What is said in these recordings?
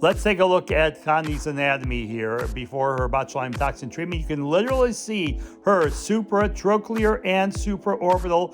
Let's take a look at Connie's anatomy here before her botulinum toxin treatment. You can literally see her supratrochlear and supraorbital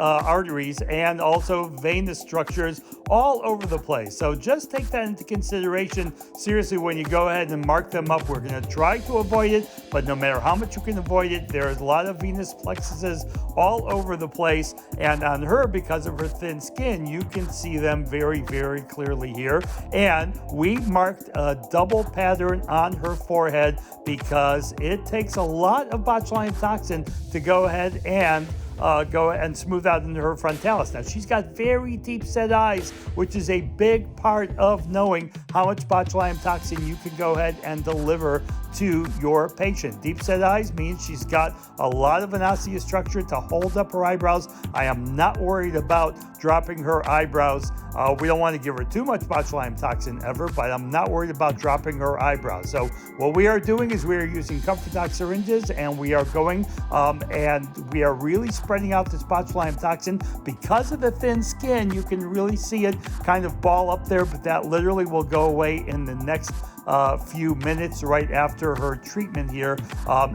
arteries and also venous structures all over the place. So just take that into consideration seriously when you go ahead and mark them up. We're going to try to avoid it, but no matter how much you can avoid it, there's a lot of venous plexuses all over the place. And on her, because of her thin skin, you can see them very, very clearly here. And we marked a double pattern on her forehead because it takes a lot of botulinum toxin to go ahead and smooth out into her frontalis. Now, she's got very deep set eyes, which is a big part of knowing how much botulinum toxin you can go ahead and deliver to your patient. Deep set eyes means she's got a lot of an osseous structure to hold up her eyebrows. I am not worried about dropping her eyebrows. We don't want to give her too much botulinum toxin ever, but I'm not worried about dropping her eyebrows. So what we are doing is we are using ComfortDoc syringes, and we are going and we are really spreading out this botulinum toxin. Because of the thin skin, you can really see it kind of ball up there, but that literally will go away in the next few minutes right after her treatment here,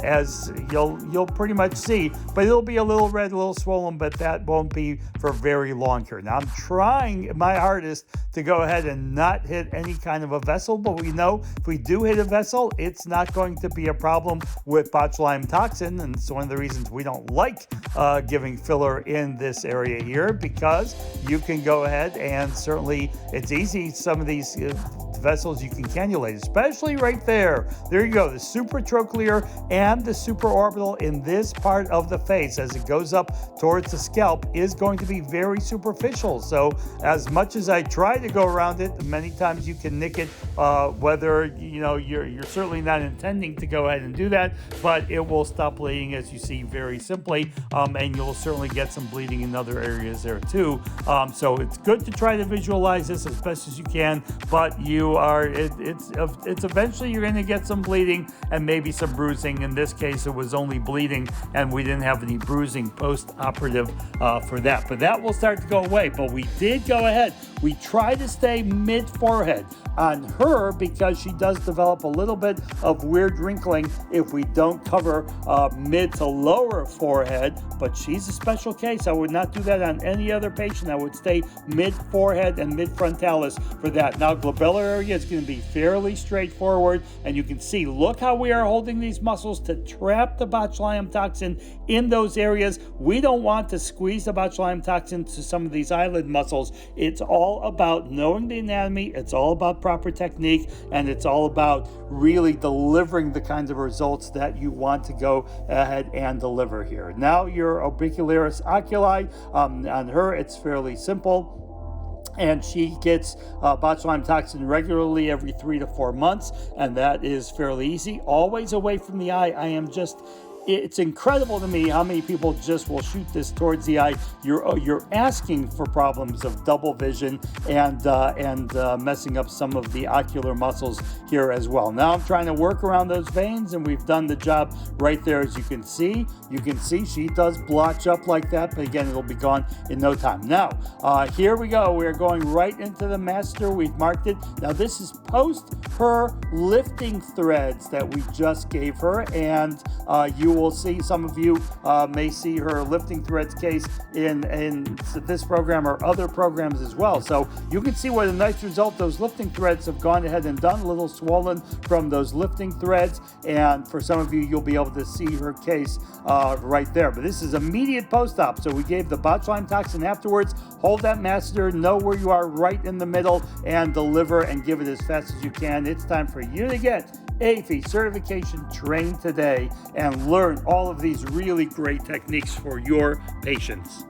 as you'll pretty much see. But it'll be a little red, a little swollen, but that won't be for very long here. Now, I'm trying my hardest to go ahead and not hit any kind of a vessel, but we know if we do hit a vessel, it's not going to be a problem with botulinum toxin, and it's one of the reasons we don't like giving filler in this area here, because you can go ahead and certainly it's easy. Some of these vessels you can cannulate, especially right there. There you go, the supratrochlear and the supraorbital in this part of the face as it goes up towards the scalp is going to be very superficial. So as much as I try to go around it, many times you can nick it, whether you're certainly not intending to go ahead and do that, but it will stop bleeding, as you see very simply, and you'll certainly get some bleeding in other areas there too. So it's good to try to visualize this as best as you can, but it's eventually you're going to get some bleeding and maybe some bruising. In this case, it was only bleeding, and we didn't have any bruising post-operative for that. But that will start to go away. But we did go ahead. We try to stay mid-forehead on her because she does develop a little bit of weird wrinkling if we don't cover mid to lower forehead. But she's a special case. I would not do that on any other patient. I would stay mid-forehead and mid-frontalis for that. Now, glabellar area is going to be fairly straightforward, and you can see, look how we are holding these muscles to trap the botulinum toxin in those areas. We don't want to squeeze the botulinum toxin to some of these eyelid muscles. It's all about knowing the anatomy, it's all about proper technique, and it's all about really delivering the kinds of results that you want to go ahead and deliver here. Now, your orbicularis oculi, on her, it's fairly simple. And she gets botulinum toxin regularly every 3 to 4 months, and that is fairly easy. Always away from the eye. It's incredible to me how many people just will shoot this towards the eye. You're asking for problems of double vision and messing up some of the ocular muscles here as well. Now I'm trying to work around those veins, and we've done the job right there. As you can see she does blotch up like that, but again, it'll be gone in no time. Now, here we go. We're going right into the masseter. We've marked it. Now, this is post her lifting threads that we just gave her, and you will see, some of you may see her lifting threads case in this program or other programs as well. So you can see what a nice result those lifting threads have gone ahead and done, a little swollen from those lifting threads. And for some of you, you'll be able to see her case right there. But this is immediate post-op. So we gave the botulinum toxin afterwards. Hold that masseter, know where you are right in the middle, and deliver and give it as fast as you can. It's time for you to get AAFE certification trained today and learn all of these really great techniques for your patients.